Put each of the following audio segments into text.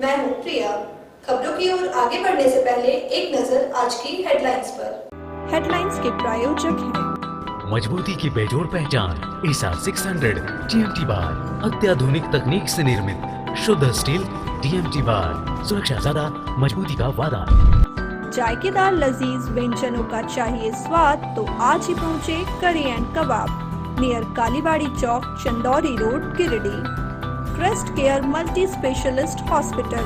मैं हूं प्रिया। खबरों की ओर आगे बढ़ने से पहले एक नजर आज की हेडलाइंस पर। हेडलाइंस के प्रायोजक हैं मजबूती की बेजोड़ पहचान ईसा 600 TMT बार, अत्याधुनिक तकनीक से निर्मित शुद्ध स्टील TMT बार, सुरक्षा ज्यादा मजबूती का वादा। जायकेदार लजीज व्यंजनों का चाहिए स्वाद तो आज ही पहुँचे curry and kebab, near Kalibari Chowk, Chandauri road, Giridih. Crest care multi specialist hospital,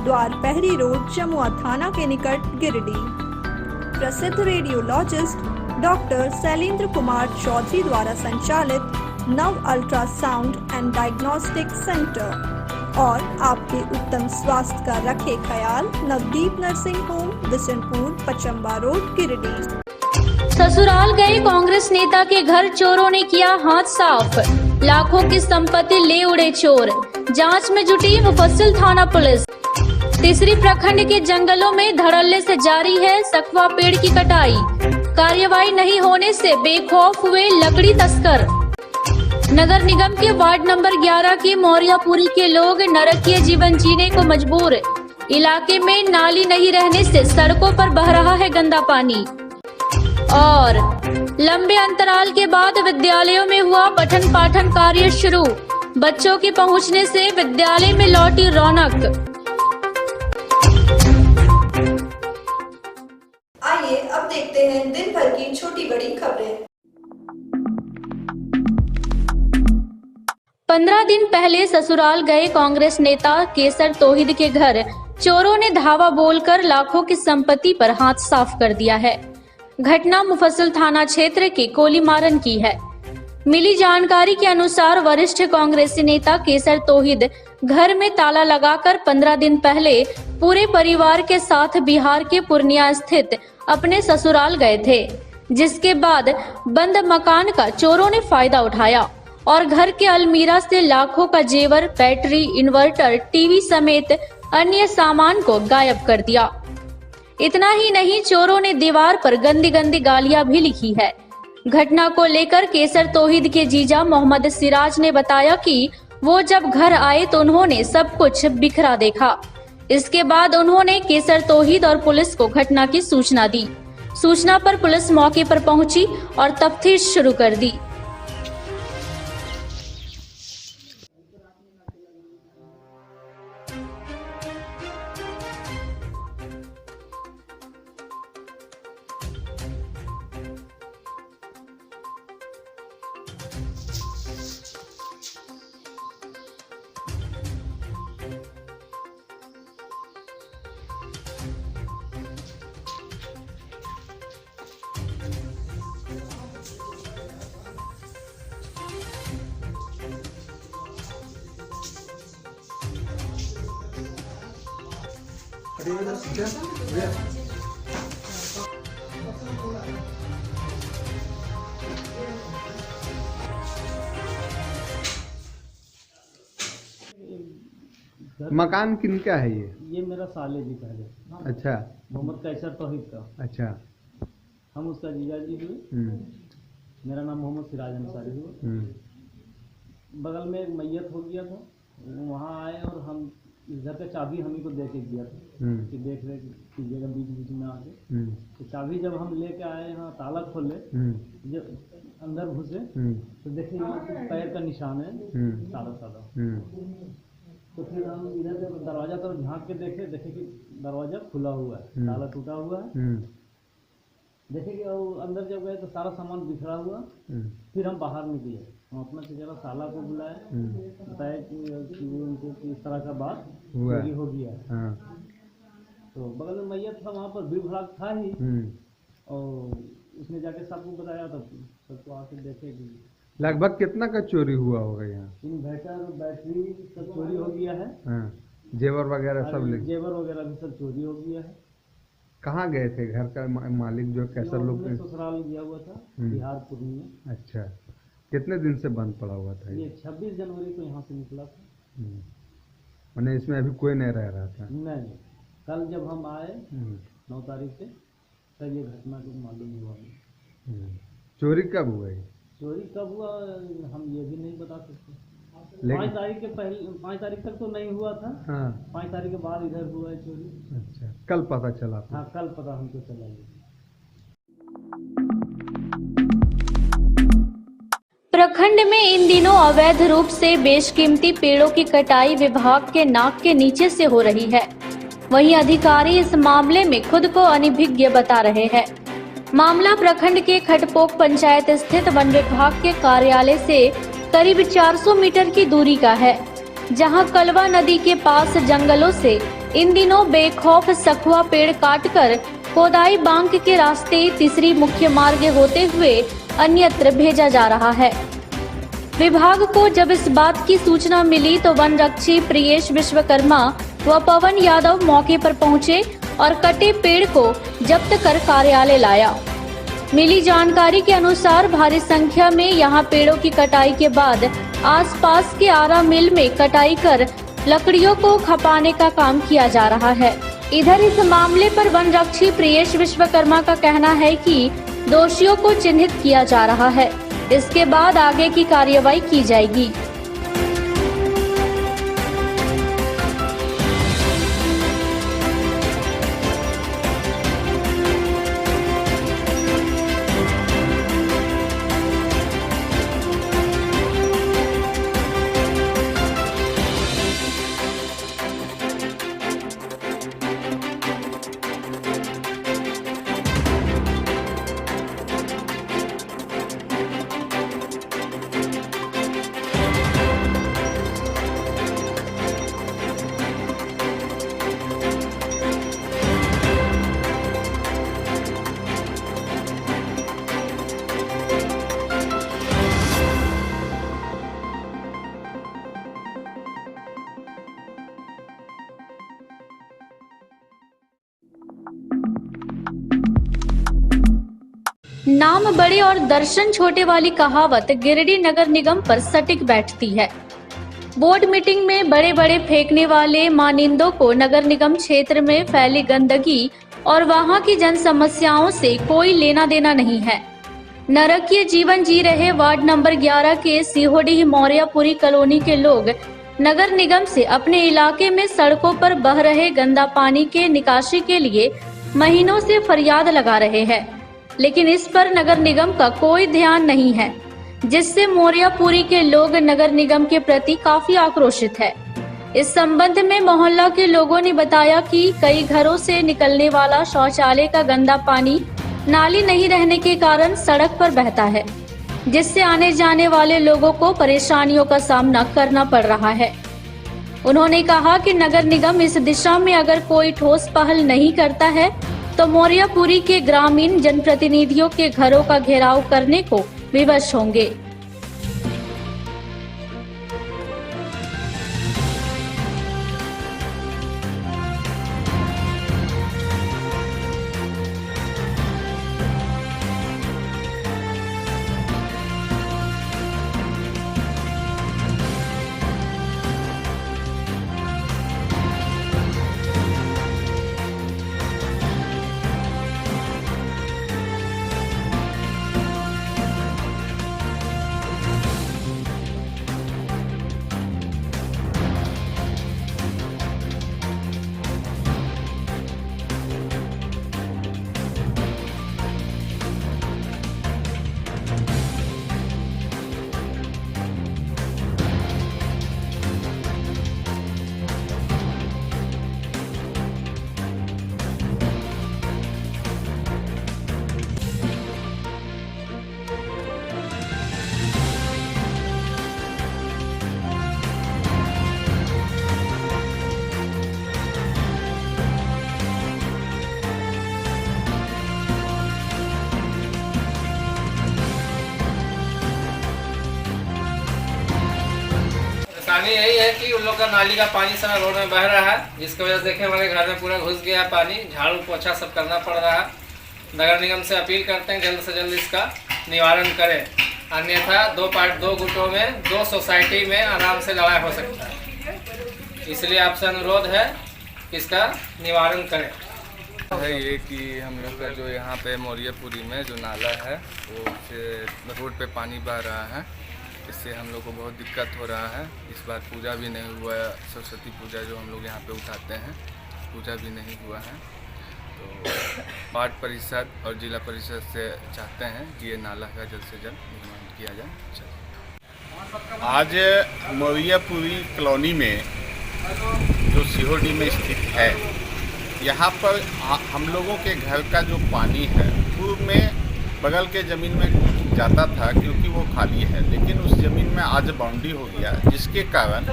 Dwar Pahari road, Jamua थाना के निकट, गिरिडीह। प्रसिद्ध रेडियोलॉजिस्ट डॉक्टर शैलेंद्र कुमार चौधरी द्वारा संचालित नव अल्ट्रासाउंड एंड डायग्नोस्टिक सेंटर और आपके उत्तम स्वास्थ्य का रखे ख्याल Navdeep nursing home, Bishanpur, Pachamba road, Giridih. ससुराल गए कांग्रेस नेता के घर चोरों ने किया हाथ साफ, लाखों की संपत्ति ले उड़े चोर। जांच में जुटी मुफस्सिल थाना पुलिस। तीसरी प्रखंड के जंगलों में धड़ल्ले से जारी है सकवा पेड़ की कटाई। कार्यवाही नहीं होने से बेखौफ हुए लकड़ी तस्कर। नगर निगम के वार्ड नंबर 11 के मौर्यापुरी के लोग नरकीय जीवन जीने को मजबूर। इलाके में नाली नहीं रहने से सड़कों पर बह रहा है गंदा पानी। और लंबे अंतराल के बाद विद्यालयों में हुआ पठन पाठन कार्य शुरू। बच्चों के पहुंचने से विद्यालय में लौटी रौनक। आइए अब देखते हैं दिन भर की छोटी बड़ी खबरें। 15 दिन पहले ससुराल गए कांग्रेस नेता केसर तौहीद के घर चोरों ने धावा बोलकर लाखों की संपत्ति पर हाथ साफ कर दिया है। घटना मुफस्सिल थाना क्षेत्र के कोलीमारन की है। मिली जानकारी के अनुसार वरिष्ठ कांग्रेसी नेता केसर तौहीद घर में ताला लगाकर 15 दिन पहले पूरे परिवार के साथ बिहार के पूर्णिया स्थित अपने ससुराल गए थे, जिसके बाद बंद मकान का चोरों ने फायदा उठाया और घर के अलमीरा से लाखों का जेवर, बैटरी, इन्वर्टर, टीवी समेत अन्य सामान को गायब कर दिया। इतना ही नहीं, चोरों ने दीवार पर गंदी गंदी गालियां भी लिखी है। घटना को लेकर केसर तौहीद के जीजा मोहम्मद सिराज ने बताया कि वो जब घर आए तो उन्होंने सब कुछ बिखरा देखा। इसके बाद उन्होंने केसर तौहीद और पुलिस को घटना की सूचना दी। सूचना पर पुलिस मौके पर पहुंची और तफ्तीश शुरू कर दी। मकान किनका है ये? ये मेरा साले जी पहले। अच्छा। मोहम्मद कैसर तौहीद का। अच्छा। हम उसका जीजा जी हुए। मेरा नाम मोहम्मद सिराज अंसारी हुआ। बगल में एक मैयत हो गया था, वहाँ आए और हम इस घर का चाबी हम ही को दे के गया था कि देख रेख कीजिएगा बीच बीच में आके। तो चाबी जब हम लेके आए यहाँ ताला खोले, जब अंदर घुसे तो देखिए यहाँ पैर का निशान है सादा सादा। तो फिर हम इधर जब दरवाजा तरफ झांक के देखे कि दरवाजा खुला हुआ है, ताला टूटा हुआ है। देखे कि अंदर जब गए तो सारा सामान बिखरा हुआ। फिर हम बाहर निकले, हम अपना चचेरा साला को बुलाए, बताया कि उनको इस तरह का बात चोरी हो गया। तो बगल में मैयत था, वहाँ पर भीड़ भड़ाक था ही, और उसने जाके सबको बताया। तो सबको आके देखे कि लगभग कितना का चोरी हुआ होगा यहाँ? इन्वर्टर, बैटरी सब चोरी हो गया है। जेवर वगैरह सब जेवर वगैरह भी सब चोरी हो गया है। कहाँ गए थे घर का मालिक जो कैसर लोग? ससुराल गया हुआ था, बिहार पूर्णिया। अच्छा। कितने दिन से बंद पड़ा हुआ था ये 26 जनवरी को यहाँ से निकला था। मैंने इसमें अभी कोई नहीं रह रहा था? नहीं, कल जब हम आए 9 तारीख से, तब ये घटना को मालूम हुआ। चोरी कब हुआ? चोरी कब हुआ हम ये भी नहीं बता सकते। 5 तारीख के पहले 5 तारीख तक तो नहीं हुआ था। हाँ 5 तारीख के बाद इधर हुआ है चोरी। अच्छा, कल पता चला था। हाँ कल पता हमको चला ये। प्रखंड में इन दिनों अवैध रूप से बेशकीमती पेड़ों की कटाई विभाग के नाक के नीचे से हो रही है। वहीं अधिकारी इस मामले में खुद को अनभिज्ञ बता रहे हैं। मामला प्रखंड के खटपोक पंचायत स्थित वन विभाग के कार्यालय से करीब 400 मीटर की दूरी का है, जहां कलवा नदी के पास जंगलों से इन दिनों बेखौफ सखुआ पेड़ काटकर कोदाई बांक के रास्ते तीसरी मुख्य मार्ग होते हुए अन्यत्र भेजा जा रहा है। विभाग को जब इस बात की सूचना मिली तो वन रक्षी प्रियेश विश्वकर्मा व पवन यादव मौके पर पहुंचे और कटे पेड़ को जब्त कर कार्यालय लाया। मिली जानकारी के अनुसार भारी संख्या में यहां पेड़ों की कटाई के बाद आसपास के आरा मिल में कटाई कर लकड़ियों को खपाने का काम किया जा रहा है। इधर इस मामले पर वन रक्षी प्रियेश विश्वकर्मा का कहना है कि दोषियों को चिन्हित किया जा रहा है, इसके बाद आगे की कार्रवाई की जाएगी। नाम बड़े और दर्शन छोटे वाली कहावत गिरिडीह नगर निगम पर सटीक बैठती है। बोर्ड मीटिंग में बड़े बड़े फेंकने वाले मानिंदों को नगर निगम क्षेत्र में फैली गंदगी और वहां की जन समस्याओं से कोई लेना देना नहीं है। नरकीय जीवन जी रहे वार्ड नंबर 11 के सिहोडीह मौर्यापुरी कॉलोनी के लोग नगर निगम से अपने इलाके में सड़कों पर बह रहे गंदा पानी के निकासी के लिए महीनों से फरियाद लगा रहे हैं, लेकिन इस पर नगर निगम का कोई ध्यान नहीं है, जिससे मौर्यापुरी के लोग नगर निगम के प्रति काफी आक्रोशित है। इस संबंध में मोहल्ला के लोगों ने बताया कि कई घरों से निकलने वाला शौचालय का गंदा पानी नाली नहीं रहने के कारण सड़क पर बहता है, जिससे आने जाने वाले लोगों को परेशानियों का सामना करना पड़ रहा है। उन्होंने कहा कि नगर निगम इस दिशा में अगर कोई ठोस पहल नहीं करता है तो मौर्यापुरी के ग्रामीण जनप्रतिनिधियों के घरों का घेराव करने को विवश होंगे। परेशानी यही है कि उन लोग का नाली का पानी सारा रोड में बह रहा है, जिसकी वजह से देखें हमारे घर में पूरा घुस गया पानी। झाड़ू पोछा सब करना पड़ रहा है। नगर निगम से अपील करते हैं जल्द से जल्द इसका निवारण करें, अन्यथा दो गुटों में 2 सोसाइटी में आराम से लड़ाई हो सकता है। इसलिए आपसे अनुरोध है कि इसका निवारण करें। है ये कि हम लोग का जो यहाँ पे मौर्यापुरी में जो नाला है वो रोड पे पानी बह रहा है, इससे हम लोग को बहुत दिक्कत हो रहा है। इस बार पूजा भी नहीं हुआ, सरस्वती पूजा जो हम लोग यहाँ पे उठाते हैं, पूजा भी नहीं हुआ है। तो वार्ड परिषद और जिला परिषद से चाहते हैं कि ये नाला का जल्द से जल्द निर्माण किया जाए। आज मोरियापुरी कॉलोनी में जो सीओडी में स्थित है, यहाँ पर हम लोगों के घर का जो पानी है पूर्व में बगल के ज़मीन में जाता था क्योंकि वो खाली है, लेकिन उस ज़मीन में आज बाउंड्री हो गया, जिसके कारण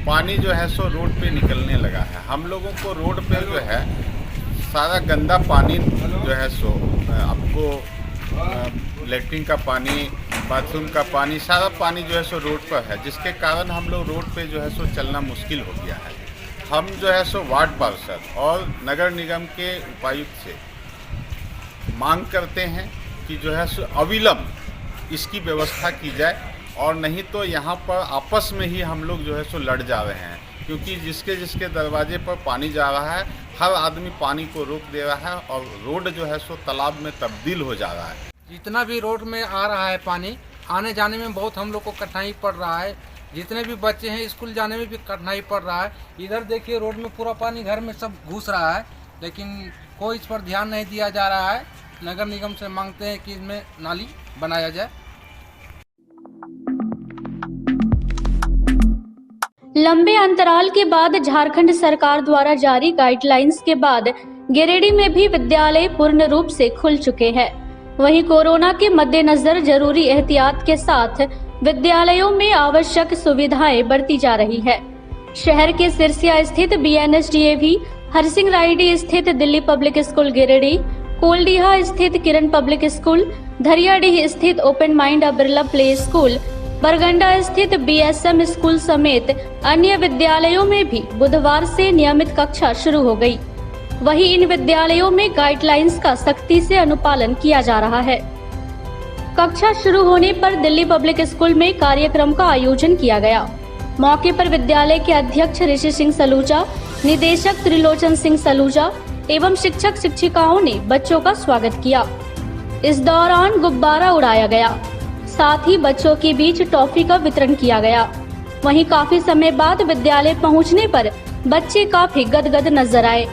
पानी जो है सो रोड पे निकलने लगा है। हम लोगों को रोड पे जो है सारा गंदा पानी जो है सो आपको लेट्रिन का पानी, बाथरूम का पानी, सारा पानी जो है सो रोड पर है, जिसके कारण हम लोग रोड पे जो है सो चलना मुश्किल हो गया है। हम जो है सो वार्ड पार्षद और नगर निगम के उपायुक्त से मांग करते हैं कि जो है सो अविलंब इसकी व्यवस्था की जाए, और नहीं तो यहाँ पर आपस में ही हम लोग जो है सो लड़ जा रहे हैं, क्योंकि जिसके जिसके दरवाजे पर पानी जा रहा है हर आदमी पानी को रोक दे रहा है और रोड जो है सो तालाब में तब्दील हो जा रहा है। जितना भी रोड में आ रहा है पानी, आने जाने में बहुत हम लोग को कठिनाई पड़ रहा है। जितने भी बच्चे हैं स्कूल जाने में भी कठिनाई पड़ रहा है। इधर देखिए रोड में पूरा पानी घर में सब घुस रहा है, लेकिन कोई इस पर ध्यान नहीं दिया जा रहा है। नगर निगम से मांगते हैं कि इसमें नाली बनाया जाए। लंबे अंतराल के बाद झारखंड सरकार द्वारा जारी गाइडलाइंस के बाद गिरिडीह में भी विद्यालय पूर्ण रूप से खुल चुके हैं। वहीं कोरोना के मद्देनजर जरूरी एहतियात के साथ विद्यालयों में आवश्यक सुविधाएं बढ़ती जा रही है। शहर के सिरसिया स्थित BNSDAV, हरसिंह स्थित दिल्ली पब्लिक स्कूल गिरिडीह, कोलडीहा स्थित किरण पब्लिक स्कूल, धरियाडीह स्थित open mind Birla play school, Barganda स्थित BSM स्कूल समेत अन्य विद्यालयों में भी बुधवार से नियमित कक्षा शुरू हो गई। वहीं इन विद्यालयों में गाइडलाइंस का सख्ती से अनुपालन किया जा रहा है। कक्षा शुरू होने पर दिल्ली पब्लिक स्कूल में कार्यक्रम का आयोजन किया गया। मौके पर विद्यालय के अध्यक्ष ऋषि सिंह सलूजा, निदेशक त्रिलोचन सिंह सलूजा एवं शिक्षक शिक्षिकाओं ने बच्चों का स्वागत किया। इस दौरान गुब्बारा उड़ाया गया, साथ ही बच्चों के बीच टॉफी का वितरण किया गया। वहीं काफी समय बाद विद्यालय पहुंचने पर बच्चे काफी गदगद नजर आए।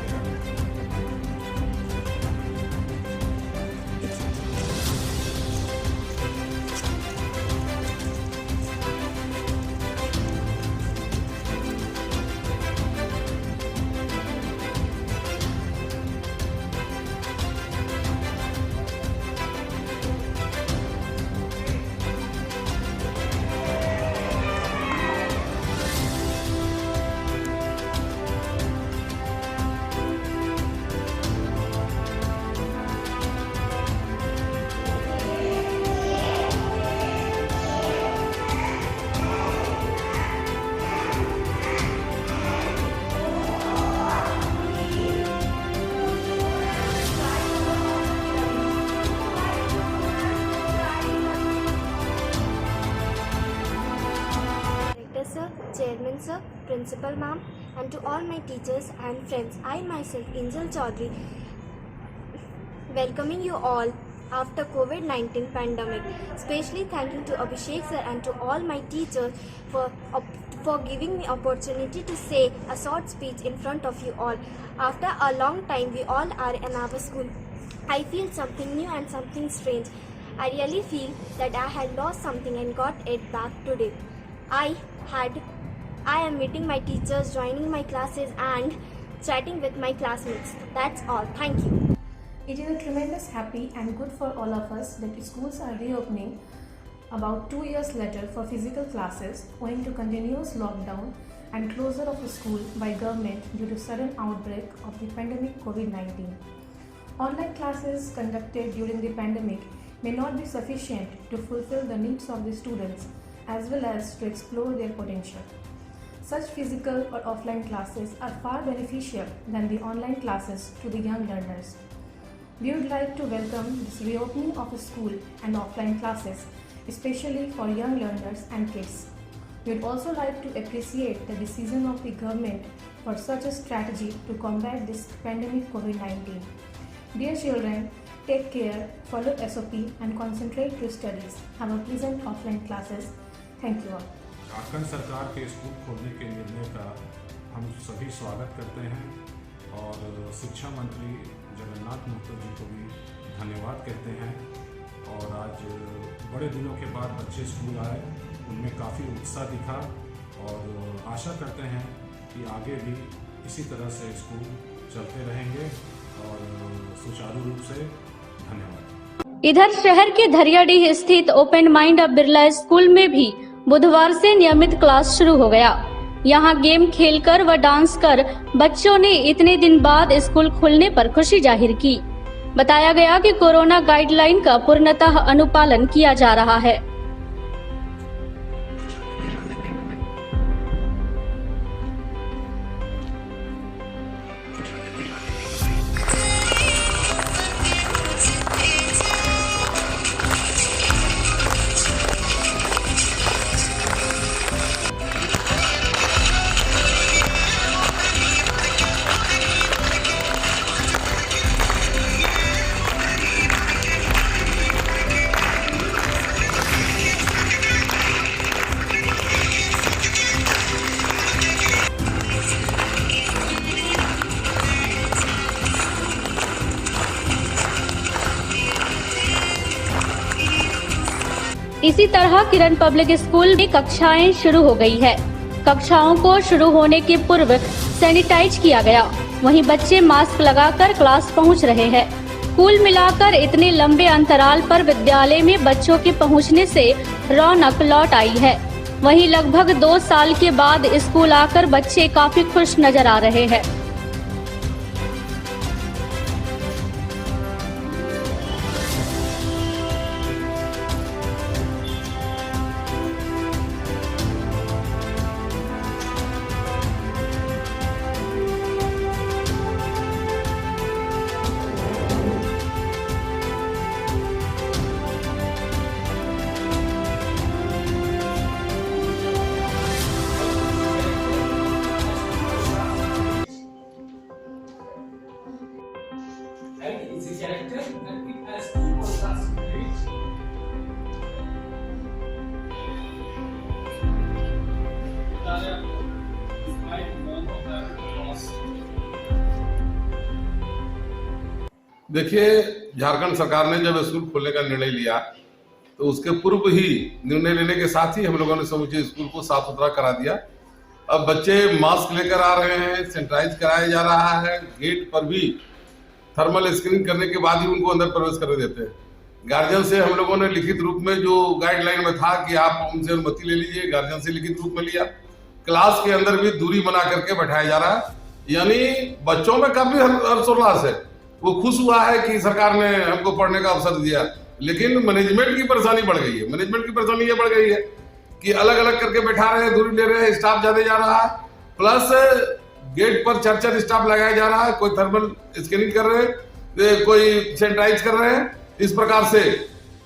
Chairman sir, Principal ma'am, and to all my teachers and friends, I myself, Angel Chaudhary, welcoming you all after COVID-19 pandemic. Especially thank you to Abhishek sir and to all my teachers for giving me opportunity to say a short speech in front of you all. After a long time, we all are in our school. I feel something new and something strange. I really feel that I had lost something and got it back today. I am meeting my teachers, joining my classes and chatting with my classmates. That's all. Thank you. It is a tremendous happy and good for all of us that schools are reopening about 2 years later for physical classes owing to continuous lockdown and closure of the school by government due to sudden outbreak of the pandemic COVID-19. Online classes conducted during the pandemic may not be sufficient to fulfill the needs of the students as well as to explore their potential. Such physical or offline classes are far beneficial than the online classes to the young learners. We would like to welcome this reopening of a school and offline classes, especially for young learners and kids. We would also like to appreciate the decision of the government for such a strategy to combat this pandemic COVID-19. Dear children, take care, follow SOP and concentrate to studies. Have a pleasant offline classes. Thank you all. Jharkhand सरकार के school खोलने के निर्णय का हम सभी स्वागत करते हैं और शिक्षा मंत्री जगन्नाथ महतो जी को भी धन्यवाद कहते हैं। और आज बड़े दिनों के बाद बच्चे स्कूल आए, उनमें काफ़ी उत्साह दिखा और आशा करते हैं कि आगे भी इसी तरह से स्कूल चलते रहेंगे और सुचारू रूप से। धन्यवाद। इधर शहर के धरियाडीह स्थित ओपन माइंड बिरला स्कूल में भी बुधवार से नियमित क्लास शुरू हो गया। यहाँ गेम खेलकर व डांस कर बच्चों ने इतने दिन बाद स्कूल खुलने पर खुशी जाहिर की। बताया गया कि कोरोना गाइडलाइन का पूर्णतः अनुपालन किया जा रहा है। इसी तरह किरण पब्लिक स्कूल में कक्षाएं शुरू हो गई है। कक्षाओं को शुरू होने के पूर्व सैनिटाइज किया गया। वहीं बच्चे मास्क लगाकर क्लास पहुंच रहे हैं। कुल मिलाकर इतने लंबे अंतराल पर विद्यालय में बच्चों के पहुंचने से रौनक लौट आई है। वहीं लगभग 2 साल के बाद स्कूल आकर बच्चे काफी खुश नजर आ रहे हैं। देखिए, झारखंड सरकार ने जब स्कूल खोलने का निर्णय लिया तो उसके पूर्व ही निर्णय लेने के साथ ही हम लोगों ने समूचे स्कूल को साफ सुथरा करा दिया। अब बच्चे मास्क लेकर आ रहे हैं, सैनिटाइज कराया जा रहा है, गेट पर भी थर्मल स्क्रीनिंग करने के बाद ही उनको अंदर प्रवेश करने देते हैं। गार्जियन से हम लोगों ने लिखित रूप में, जो गाइडलाइन में था कि आप उनसे अनुमति ले लीजिए, गार्जियन से लिखित रूप में लिया। क्लास के अंदर भी दूरी बना करके बैठाया जा रहा है। यानी बच्चों में काफी हर्षोल्लास है, वो खुश हुआ है कि सरकार ने हमको पढ़ने का अवसर दिया। लेकिन मैनेजमेंट की परेशानी बढ़ गई है। मैनेजमेंट की परेशानी ये बढ़ गई है कि अलग अलग करके बैठा रहे हैं, दूरी ले रहे हैं, स्टाफ ज्यादा जा रहा है, प्लस गेट पर 4 स्टाफ लगाया जा रहा है। कोई थर्मल स्कैनिंग कर रहे हैं, कोई सैनिटाइज कर रहे हैं। इस प्रकार से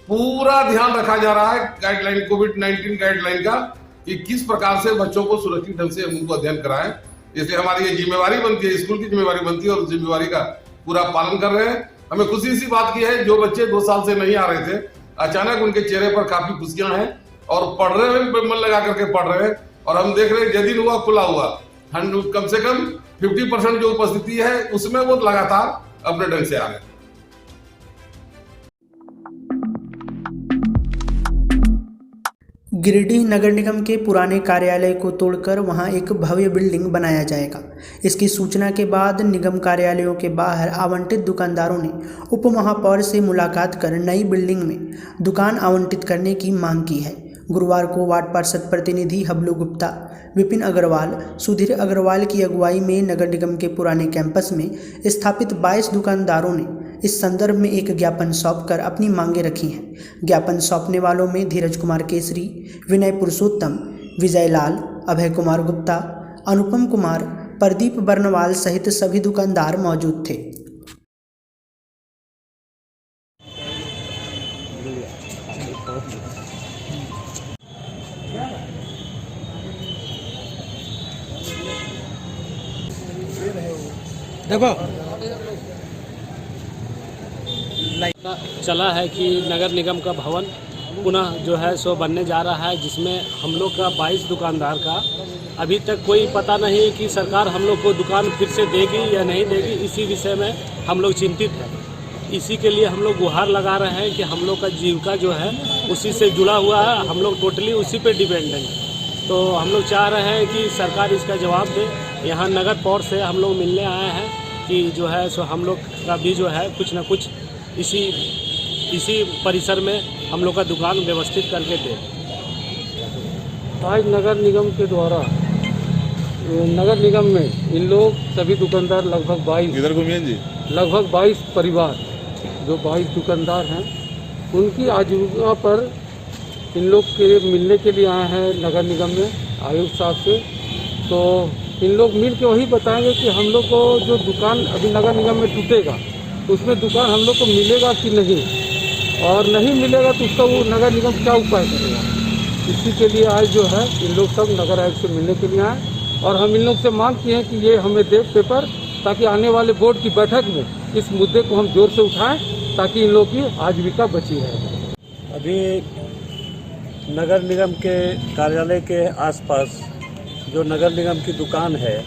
पूरा ध्यान रखा जा रहा है गाइडलाइन, कोविड-19 गाइडलाइन का, कि किस प्रकार से बच्चों को सुरक्षित ढंग से हम उनको अध्ययन कराएं। इसलिए हमारी ये जिम्मेवारी बनती है, स्कूल की जिम्मेवारी बनती है और जिम्मेवारी का पूरा पालन कर रहे हैं। हमें खुशी इसी बात की है, जो बच्चे 2 साल से नहीं आ रहे थे, अचानक उनके चेहरे पर काफी खुशियां हैं और पढ़ रहे हैं, मन लगा करके पढ़ रहे हैं। और हम देख रहे हैं, जय दिन हुआ खुला हुआ, कम से कम 50% जो उपस्थिति है उसमें वो लगातार अपने ढंग से आ रहे हैं। गिरिडीह नगर निगम के पुराने कार्यालय को तोड़कर वहां एक भव्य बिल्डिंग बनाया जाएगा। इसकी सूचना के बाद निगम कार्यालयों के बाहर आवंटित दुकानदारों ने उप महापौर से मुलाकात कर नई बिल्डिंग में दुकान आवंटित करने की मांग की है। गुरुवार को वार्ड पार्षद प्रतिनिधि हबलू गुप्ता, विपिन अग्रवाल, सुधीर अग्रवाल की अगुवाई में नगर निगम के पुराने कैंपस में स्थापित 22 दुकानदारों ने इस संदर्भ में एक ज्ञापन सौंपकर अपनी मांगें रखी हैं। ज्ञापन सौंपने वालों में धीरज कुमार केसरी, विनय पुरुषोत्तम, विजय लाल, अभय कुमार गुप्ता, अनुपम कुमार, प्रदीप बर्नवाल सहित सभी दुकानदार मौजूद थे। देखो चला है कि नगर निगम का भवन पुनः जो है सो बनने जा रहा है, जिसमें हम लोग का 22 दुकानदार का अभी तक कोई पता नहीं है कि सरकार हम लोग को दुकान फिर से देगी या नहीं देगी। इसी विषय में हम लोग चिंतित हैं। इसी के लिए हम लोग गुहार लगा रहे हैं कि हम लोग का जीविका जो है उसी से जुड़ा हुआ है, हम लोग टोटली उसी पे डिपेंडेंट हैं। तो हम लोग चाह रहे हैं कि सरकार इसका जवाब दे। यहाँ नगर पौर से हम लोग मिलने आए हैं कि जो है सो हम लोग का भी जो है कुछ ना कुछ इसी परिसर में हम लोग का दुकान व्यवस्थित करके दे। आज नगर निगम के द्वारा नगर निगम में इन लोग सभी दुकानदार लगभग 22 परिवार जो 22 दुकानदार हैं, उनकी आजीविका पर इन लोग के मिलने के लिए आए हैं नगर निगम में आयुक्त साहब से। तो इन लोग मिल के वही बताएंगे कि हम लोग को जो दुकान अभी नगर निगम में टूटेगा उसमें दुकान हम लोग को मिलेगा कि नहीं, और नहीं मिलेगा तो उसका वो नगर निगम क्या उपाय करेगा। इसी के लिए आज जो है इन लोग सब नगर आयुक्त से मिलने के लिए आए और हम इन लोग से मांग किए हैं कि ये हमें दे पेपर, ताकि आने वाले बोर्ड की बैठक में इस मुद्दे को हम जोर से उठाएं ताकि इन लोग की आजीविका बची रहे। अभी नगर निगम के कार्यालय के आसपास जो नगर निगम की दुकान है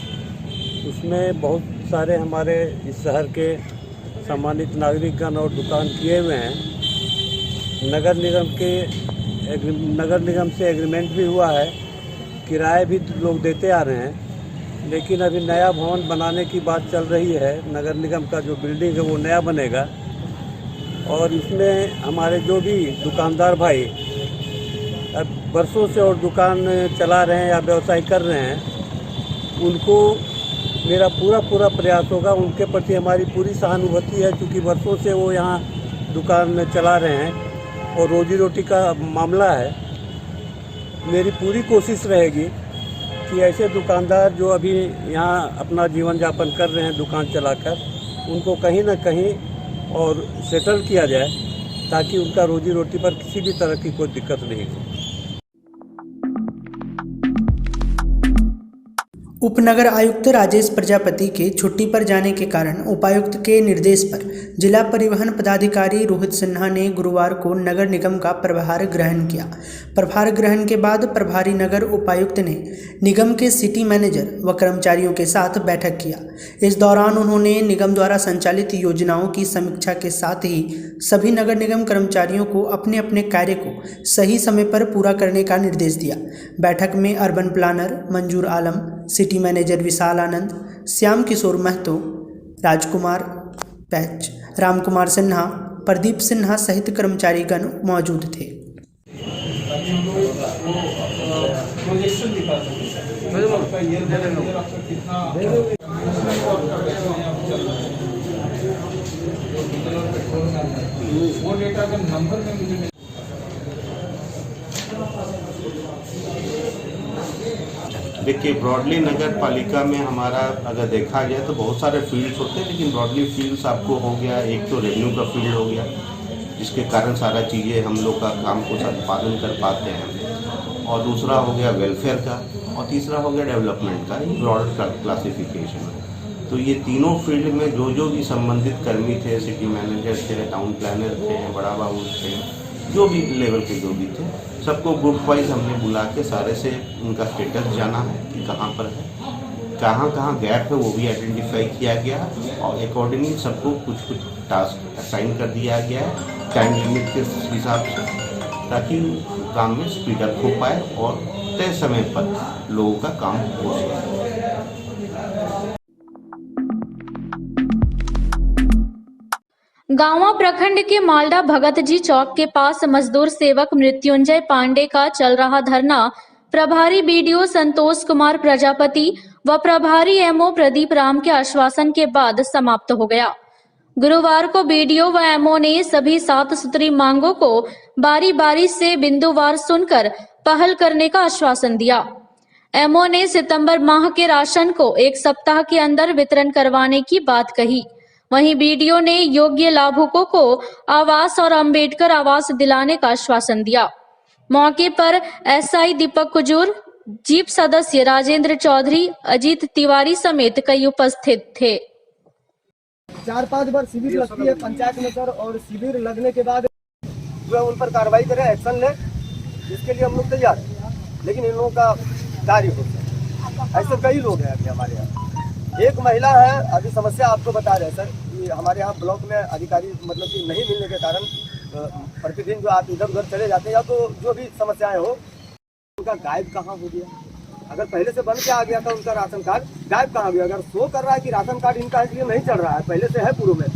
उसमें बहुत सारे हमारे इस शहर के सम्मानित नागरिकगण और दुकान किए हुए हैं। नगर निगम से एग्रीमेंट भी हुआ है, किराए भी लोग देते आ रहे हैं, लेकिन अभी नया भवन बनाने की बात चल रही है। नगर निगम का जो बिल्डिंग है वो नया बनेगा और इसमें हमारे जो भी दुकानदार भाई अब बरसों से और दुकान चला रहे हैं या व्यवसाय कर रहे हैं, उनको मेरा पूरा प्रयास होगा। उनके प्रति हमारी पूरी सहानुभूति है, क्योंकि बरसों से वो यहाँ दुकान में चला रहे हैं और रोजी रोटी का मामला है। मेरी पूरी कोशिश रहेगी कि ऐसे दुकानदार जो अभी यहाँ अपना जीवन यापन कर रहे हैं दुकान चलाकर, उनको कहीं ना कहीं और सेटल किया जाए ताकि उनका रोजी रोटी पर किसी भी तरह की कोई दिक्कत नहीं हो। उपनगर आयुक्त राजेश प्रजापति के छुट्टी पर जाने के कारण उपायुक्त के निर्देश पर जिला परिवहन पदाधिकारी रोहित सिन्हा ने गुरुवार को नगर निगम का प्रभार ग्रहण किया। प्रभार ग्रहण के बाद प्रभारी नगर उपायुक्त ने निगम के सिटी मैनेजर व कर्मचारियों के साथ बैठक किया। इस दौरान उन्होंने निगम द्वारा संचालित योजनाओं की समीक्षा के साथ ही सभी नगर निगम कर्मचारियों को अपने अपने कार्य को सही समय पर पूरा करने का निर्देश दिया। बैठक में अर्बन प्लानर मंजूर आलम, सिटी मैनेजर विशाल आनंद, श्याम किशोर महतो, राजकुमार पैच, रामकुमार सिन्हा, प्रदीप सिन्हा सहित कर्मचारीगण मौजूद थे। देखिए, ब्रॉडली नगर पालिका में हमारा अगर देखा जाए तो बहुत सारे फील्ड्स होते हैं, लेकिन ब्रॉडली फील्ड्स आपको हो गया, एक तो रेवेन्यू का फील्ड हो गया जिसके कारण सारा चीज़ें हम लोग का काम को संपादन कर पाते हैं, और दूसरा हो गया वेलफेयर का, और तीसरा हो गया डेवलपमेंट का। ये ब्रॉड क्लासिफिकेशन है। तो ये तीनों फील्ड में जो भी संबंधित कर्मी थे, सिटी मैनेजर थे, टाउन प्लानर थे, बड़ा बाबू थे, जो भी लेवल के जो भी थे, सबको ग्रुप वाइज हमने बुला के सारे से उनका स्टेटस जाना है कि कहाँ पर है, कहाँ गैप है वो भी आइडेंटिफाई किया गया, और अकॉर्डिंगली सबको कुछ टास्क असाइन कर दिया गया है टाइम लिमिट के हिसाब से, ताकि काम में स्पीड अप हो पाए और तय समय पर लोगों का काम हो सके। गांवा प्रखंड के मालडा भगत जी चौक के पास मजदूर सेवक मृत्युंजय पांडे का चल रहा धरना प्रभारी बीडीओ संतोष कुमार प्रजापति व प्रभारी एमओ प्रदीप राम के आश्वासन के बाद समाप्त हो गया। गुरुवार को बीडीओ व एमओ ने सभी 7 सूत्री मांगों को बारी बारी से बिंदुवार सुनकर पहल करने का आश्वासन दिया। एमओ ने सितंबर माह के राशन को 1 सप्ताह के अंदर वितरण करवाने की बात कही। वहीं बीडीओ ने योग्य लाभुकों को आवास और अंबेडकर आवास दिलाने का आश्वासन दिया। मौके पर एसआई दीपक कुजूर, जीप सदस्य राजेंद्र चौधरी, अजीत तिवारी समेत कई उपस्थित थे। 4-5 बार शिविर लगती है पंचायत में सर, और शिविर लगने के बाद जो है उन पर कार्रवाई करें, एक्शन लें, इसके लिए हम लोग तैयार हैं। लेकिन इन लोगों का कार्य हो जाए। ऐसे कई लोग हैं अभी हमारे यहाँ। एक महिला है, अभी समस्या आपको बता रहे हैं सर कि हमारे यहाँ ब्लॉक में अधिकारी मतलब कि नहीं मिलने के कारण प्रतिदिन जो आप इधर उधर चले जाते हैं या तो जो भी समस्याएं हो, उनका गायब कहाँ हो गया। अगर पहले से बन के आ गया था उनका राशन कार्ड, गायब कहाँ गया। अगर शो कर रहा है कि राशन कार्ड इनका इसलिए नहीं चल रहा है, पहले से है पूर्व में,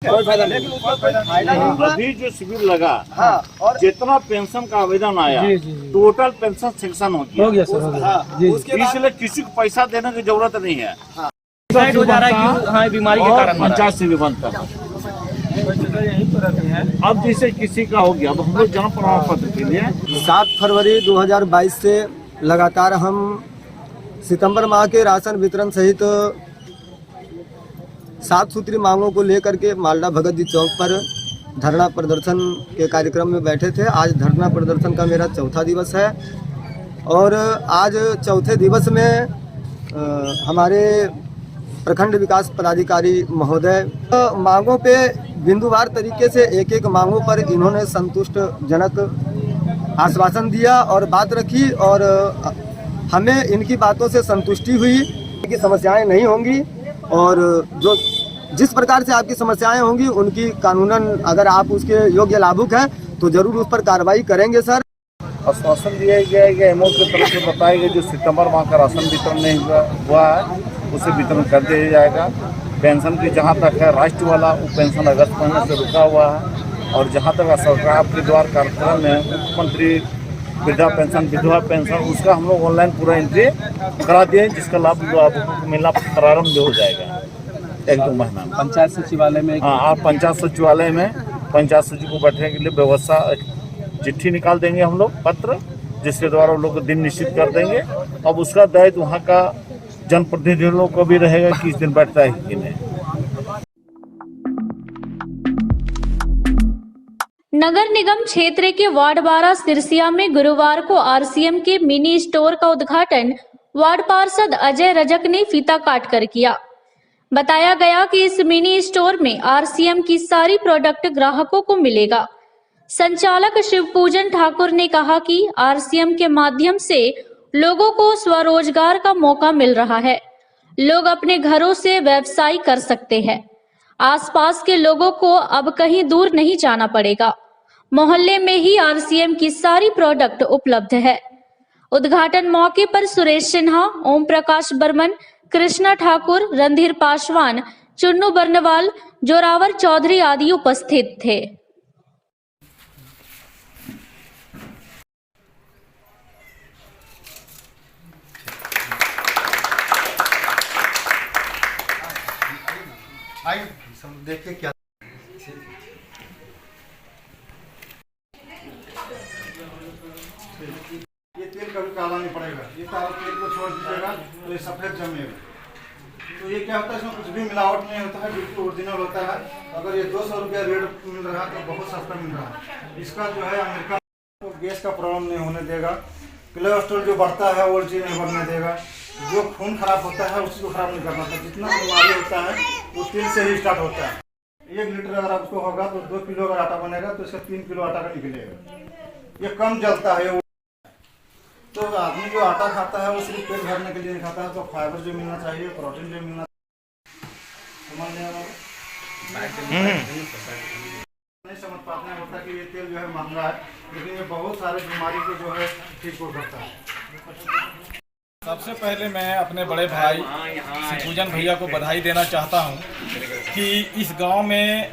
लेकिन उसका कोई फायदा नहीं हुआ। अभी जो शिविर लगा, हाँ, और जितना पेंशन का आवेदन आया टोटल पेंशन सेक्शन हो गया सर, हो गया। इसलिए किसी को पैसा देने की जरूरत नहीं है। हो जा रहा है कि हाँ बीमारी के कारण पंचायत से भी बनता है। अब जैसे किसी का हो गया, अब हम लोग जन्म प्रमाण पत्र के लिए 7 फरवरी 2022 से लगातार हम सितंबर माह के राशन वितरण सहित 7 सूत्री मांगों को लेकर के मालदा भगत जी चौक पर धरना प्रदर्शन के कार्यक्रम में बैठे थे। आज धरना प्रदर्शन का मेरा चौथा दिवस है और आज चौथे दिवस में हमारे प्रखंड विकास पदाधिकारी महोदय मांगों पे बिंदुवार तरीके से एक एक मांगों पर इन्होंने संतुष्टजनक आश्वासन दिया और बात रखी और हमें इनकी बातों से संतुष्टि हुई कि समस्याएं नहीं होंगी और जो जिस प्रकार से आपकी समस्याएं होंगी उनकी कानूनन अगर आप उसके योग्य लाभुक हैं तो जरूर उस पर कार्रवाई करेंगे सर। आश्वासन दिया गया है कि एमओ की तरफ से बताया गया जो सितंबर माह का राशन वितरण नहीं हुआ है उसे वितरण कर दिया जाएगा। पेंशन की जहाँ तक है राष्ट्र वाला वो पेंशन अगस्त महीने से रुका हुआ है और जहाँ तक सरकार के द्वारा कार्यक्रम में मुख्यमंत्री वृद्धा पेंशन विधवा पेंशन उसका हम लोग ऑनलाइन पूरा एंट्री करा दिए जिसका लाभ मिलना प्रारंभ हो जाएगा 1-2 महीना। पंचायत सचिवालय में आप पंचायत सचिवालय में पंचायत सचिव को बैठने के लिए व्यवस्था चिट्ठी निकाल देंगे हम लोग पत्र जिसके द्वारा उन लोग को दिन निश्चित कर देंगे। अब उसका दायित्व वहाँ का जनप्रतिनिधियों को भी रहेगा कि इस दिन बैठता है कि नहीं। नगर निगम क्षेत्र के वार्ड 12 सिरसिया में गुरुवार को आरसीएम के मिनी स्टोर का उद्घाटन वार्ड पार्षद अजय रजक ने फीता काट कर किया। बताया गया कि इस मिनी स्टोर में आरसीएम की सारी प्रोडक्ट ग्राहकों को मिलेगा। संचालक शिवपूजन ठाकुर ने कहा कि आरसीएम के माध्यम से लोगों को स्वरोजगार का मौका मिल रहा है। लोग अपने घरों से व्यवसाय कर सकते हैं। आसपास के लोगों को अब कहीं दूर नहीं जाना पड़ेगा। मोहल्ले में ही आरसीएम की सारी प्रोडक्ट उपलब्ध है। उद्घाटन मौके पर सुरेश सिन्हा, ओम प्रकाश बर्मन, कृष्णा ठाकुर, रणधीर पासवान, चुन्नू बर्नवाल, जोरावर चौधरी आदि उपस्थित थे। देख के क्या ये तेल कभी काला नहीं पड़ेगा। ये काला तेल को छोड़ दीजिएगा तो ये सफेद जमेगा। तो ये क्या होता है इसमें कुछ भी मिलावट नहीं होता है, बिल्कुल ओरिजिनल होता है। अगर ये 200 रुपया रेट मिल रहा है तो बहुत सस्ता मिल रहा है। इसका जो है अमेरिका को गैस का प्रॉब्लम नहीं होने देगा। कोलेस्ट्रॉल जो बढ़ता है वो चीज नहीं बढ़ने देगा। जो खून खराब होता है उसी को खराब नहीं करना था। जितना बीमारी होता है वो तेल से ही स्टार्ट होता है। 1 लीटर अगर आपको होगा तो 2 किलो अगर आटा बनेगा तो इसका 3 किलो आटा का निकलेगा। ये कम जलता है। तो आदमी जो आटा खाता है वो सिर्फ पेट भरने के लिए नहीं खाता है। तो फाइबर जो मिलना चाहिए, प्रोटीन जो मिलना समझ नहीं समझ पाते हैं होता कि ये तेल जो है महंगा है, लेकिन ये बहुत सारे बीमारी को जो है ठीक हो सकता है। सबसे पहले मैं अपने बड़े भाई शिवपूजन भैया को बधाई देना चाहता हूं कि इस गांव में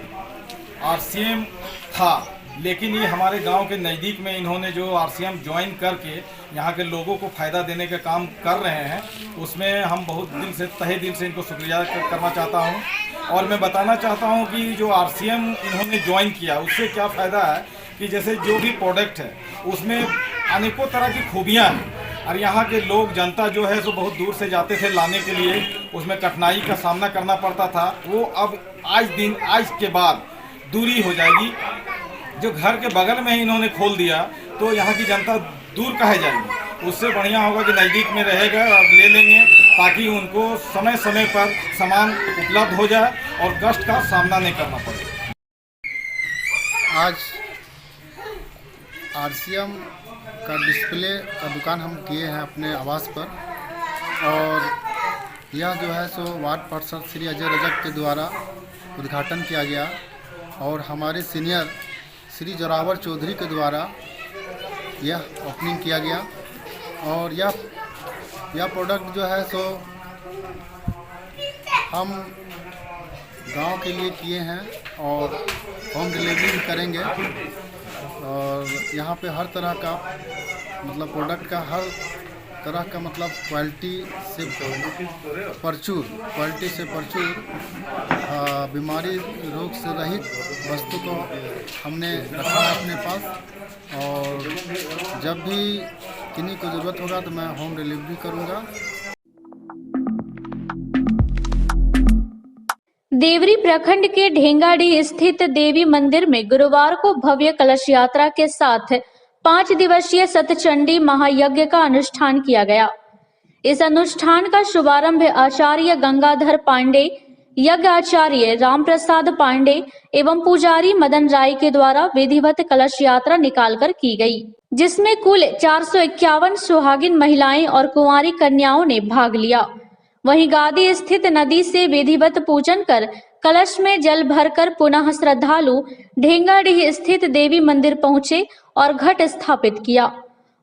आरसीएम था, लेकिन ये हमारे गांव के नज़दीक में इन्होंने जो आरसीएम ज्वाइन करके यहाँ के लोगों को फ़ायदा देने का काम कर रहे हैं, उसमें हम बहुत दिल से तहे दिल से इनको शुक्रिया करना चाहता हूँ। और मैं बताना चाहता हूँ कि जो आरसीएम इन्होंने ज्वाइन किया उससे क्या फ़ायदा है कि जैसे जो भी प्रोडक्ट है उसमें अनेकों तरह की खूबियाँ हैं और यहाँ के लोग जनता जो है सो बहुत दूर से जाते थे लाने के लिए, उसमें कठिनाई का सामना करना पड़ता था। वो अब आज के बाद दूरी हो जाएगी। जो घर के बगल में ही इन्होंने खोल दिया तो यहाँ की जनता दूर कहे जाएगी। उससे बढ़िया होगा कि नज़दीक में रहेगा और ले लेंगे ताकि उनको समय समय पर सामान उपलब्ध हो जाए और कष्ट का सामना नहीं करना पड़े। आज आरसीएम का डिस्प्ले का दुकान हम किए हैं अपने आवास पर, और यह जो है सो वार्ड पार्षद श्री अजय रजक के द्वारा उद्घाटन किया गया और हमारे सीनियर श्री जोरावर चौधरी के द्वारा यह ओपनिंग किया गया। और यह प्रोडक्ट जो है सो हम गांव के लिए किए हैं और होम डिलीवरी भी करेंगे। और यहाँ पे हर तरह का मतलब प्रोडक्ट का हर तरह का मतलब क्वालिटी से प्रचुर बीमारी रोग से रहित वस्तु को हमने रखा है अपने पास, और जब भी किन्हीं को ज़रूरत होगा तो मैं होम डिलीवरी करूँगा। देवरी प्रखंड के ढेंगाडीह स्थित देवी मंदिर में गुरुवार को भव्य कलश यात्रा के साथ 5 दिवसीय सतचंडी महायज्ञ का अनुष्ठान किया गया। इस अनुष्ठान का शुभारंभ आचार्य गंगाधर पांडे, यज्ञ आचार्य राम प्रसाद पांडे एवं पुजारी मदन राय के द्वारा विधिवत कलश यात्रा निकालकर की गई, जिसमें कुल 451 सुहागिन महिलाएं और कुंवारी कन्याओं ने भाग लिया। वहीं गादी स्थित नदी से विधिवत पूजन कर कलश में जल भरकर पुनः श्रद्धालु ढेंगाडीह स्थित देवी मंदिर पहुंचे और घट स्थापित किया।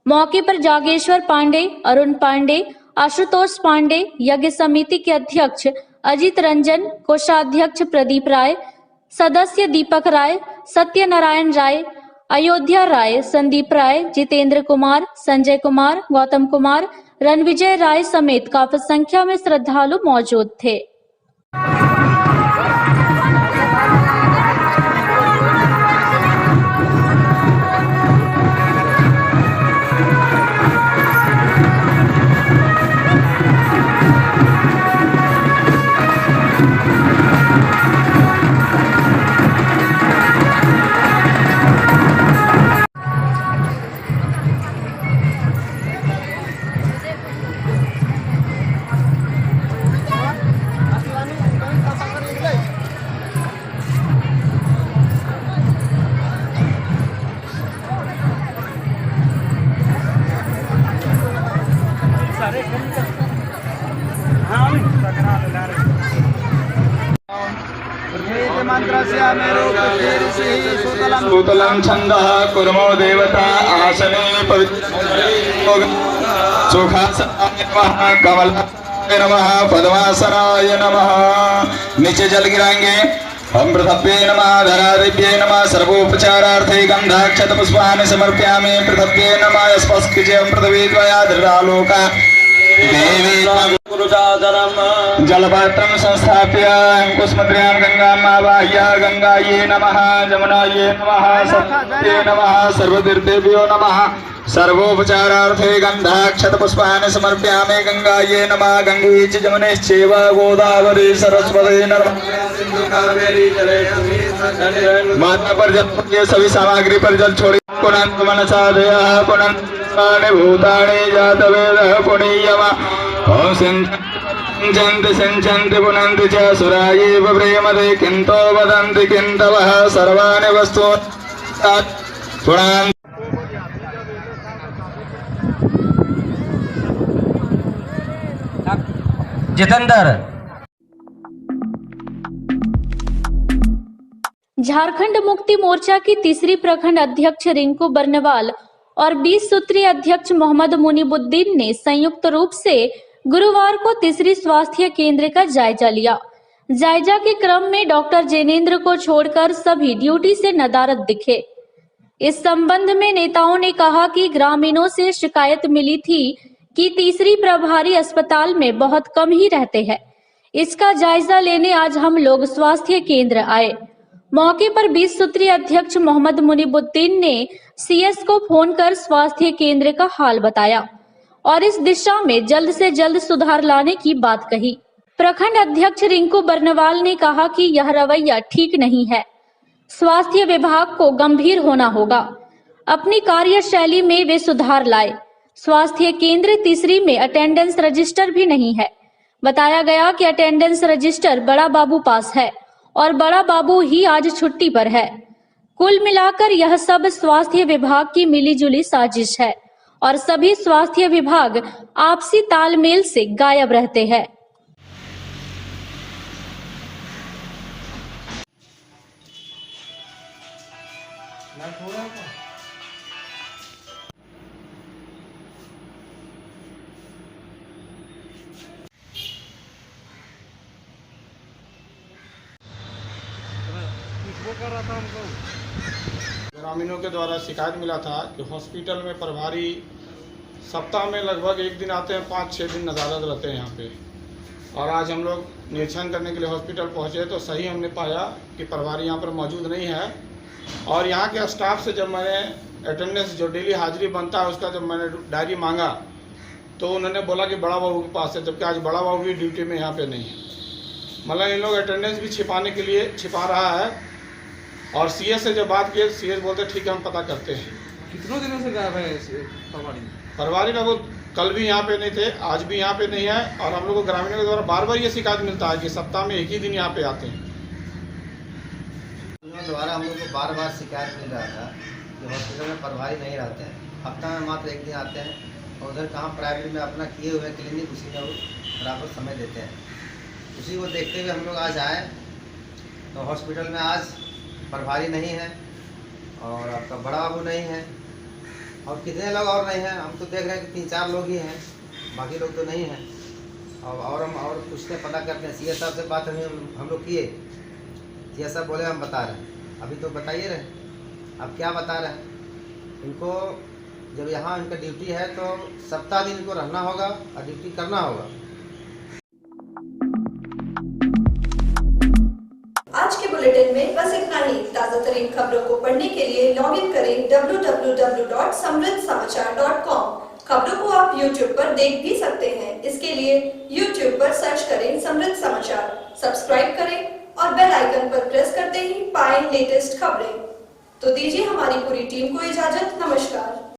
मौके पर जागेश्वर पांडे, अरुण पांडे, आशुतोष पांडे, यज्ञ समिति के अध्यक्ष अजित रंजन, कोषाध्यक्ष प्रदीप राय, सदस्य दीपक राय, सत्यनारायण राय, अयोध्या राय, संदीप राय, जितेंद्र कुमार, संजय कुमार, गौतम कुमार, रणविजय राय समेत काफी संख्या में श्रद्धालु मौजूद थे। सूतलं छन्दः कुर्मो देवता आसने सुखासनाय नमः, कमलाय नमः, पद्मासनाय नमः। नीचे जल गिराएंगे। हम पृथ्व्ये नमः, धरादिव्ये नमः, सर्वोपचारार्थे गंधाक्षत पुष्पाणि समर्पयामि। पृथ्व्ये नमः, स्पष्टिजयं पृथ्वी त्वया धृतालोका देवी जलपात्रं संस्थाप्य अंकुशमुद्रां गंगाम् आवाह्य गंगायै नमः, जमुनायै नमः, सरस्वत्यै नमः, सर्वतीर्थेभ्यो नमः। सर्वोपचारार्थे गंधाक्षत पुष्पाणि समर्पयामि। गंगायै नमः, गंगे च जमुने चैव गोदावरी सरस्वती नर्मदे कावेरी जलेस्मिन्। माता पर जल सभी सामग्री पर जल छोड़ी पुनः मनसा दया पुनः भूतानि जातवेदः पुनीयमा। ओम सिंचन्ति पुनन्ति च सुरायैव प्रेमते किन्तो वदन्ति किन्तवः सर्वाणि वस्तूनि पुनन्ति। जितेंद्र। झारखंड मुक्ति मोर्चा की तीसरी प्रखंड अध्यक्ष रिंकू बर्नवाल और 20 सूत्रीय अध्यक्ष मोहम्मद मुनीबुद्दीन ने संयुक्त रूप से गुरुवार को तीसरी स्वास्थ्य केंद्र का जायजा लिया। जायजा के क्रम में डॉक्टर जैनेन्द्र को छोड़कर सभी ड्यूटी से नदारद दिखे। इस संबंध में नेताओं ने कहा कि ग्रामीणों से शिकायत मिली थी कि तीसरी प्रभारी अस्पताल में बहुत कम ही रहते हैं। इसका जायजा लेने आज हम लोग स्वास्थ्य केंद्र आए। मौके पर 20 सूत्रीय अध्यक्ष मोहम्मद मुनीबुद्दीन ने सीएस को फोन कर स्वास्थ्य केंद्र का हाल बताया और इस दिशा में जल्द से जल्द सुधार लाने की बात कही। प्रखंड अध्यक्ष रिंकू बर्नवाल ने कहा कि यह रवैया ठीक नहीं है। स्वास्थ्य विभाग को गंभीर होना होगा। अपनी कार्यशैली में वे सुधार लाए। स्वास्थ्य केंद्र तीसरी में अटेंडेंस रजिस्टर भी नहीं है। बताया गया कि अटेंडेंस रजिस्टर बड़ा बाबू पास है और बड़ा बाबू ही आज छुट्टी पर है। कुल मिलाकर यह सब स्वास्थ्य विभाग की मिलीजुली साजिश है और सभी स्वास्थ्य विभाग आपसी तालमेल से गायब रहते हैं। ग्रामीणों के द्वारा शिकायत मिला था कि हॉस्पिटल में प्रभारी सप्ताह में लगभग एक दिन आते हैं, 5-6 दिन अदालत रहते हैं यहाँ पे। और आज हम लोग निरीक्षण करने के लिए हॉस्पिटल पहुँचे तो सही हमने पाया कि प्रभारी यहाँ पर मौजूद नहीं है। और यहाँ के स्टाफ से जब मैंने अटेंडेंस जो डेली हाजिरी बनता है उसका जब मैंने डायरी मांगा तो उन्होंने बोला कि बड़ा बाबू के पास है, जबकि आज बड़ा बाबू भी ड्यूटी में यहाँ पे नहीं है। मतलब इन लोग अटेंडेंस भी छिपाने के लिए छिपा रहा है। और सीएस से जब बात की, सीएस बोलते ठीक है हम पता करते हैं। कितनों दिनों से गायब है प्रभारी लोग कल भी यहाँ पे नहीं थे, आज भी यहाँ पे नहीं है। और हम लोग को ग्रामीणों के द्वारा बार बार ये शिकायत मिलता है कि सप्ताह में एक ही दिन यहाँ पे आते हैं। द्वारा हम लोग को बार बार शिकायत मिल रहा था कि हॉस्पिटल में प्रभारी नहीं रहते हैं, हफ्ता में मात्र एक दिन आते हैं। और उधर कहाँ प्राइवेट में अपना किए हुए क्लिनिक उसी में वो बराबर समय देते हैं। उसी को देखते हुए हम लोग आज आए तो हॉस्पिटल में आज प्रभारी नहीं है और आपका बड़ा बाबू नहीं है और कितने लोग और नहीं हैं। हम तो देख रहे हैं कि 3-4 लोग ही हैं, बाकी लोग तो नहीं हैं। और हम और पूछते पता करते हैं। सीएस साहब से बात हम लोग किए, सीएस साहब बोले हम बता रहे हैं। अभी तो बताइए रहे, अब क्या बता रहे हैं। इनको जब यहाँ इनका ड्यूटी है तो सप्ताह दिन इनको रहना होगा और ड्यूटी करना होगा। आज के बुलेटिन में बस इतना ही। ताजा तरीन खबरों को पढ़ने के लिए लॉग इन करें www.samriddhsamachar.com। खबरों को आप YouTube पर देख भी सकते हैं। इसके लिए YouTube पर सर्च करें समृद्ध समाचार, सब्सक्राइब करें और बेल आइकन पर प्रेस करते ही पाएं लेटेस्ट खबरें। तो दीजिए हमारी पूरी टीम को इजाजत। नमस्कार।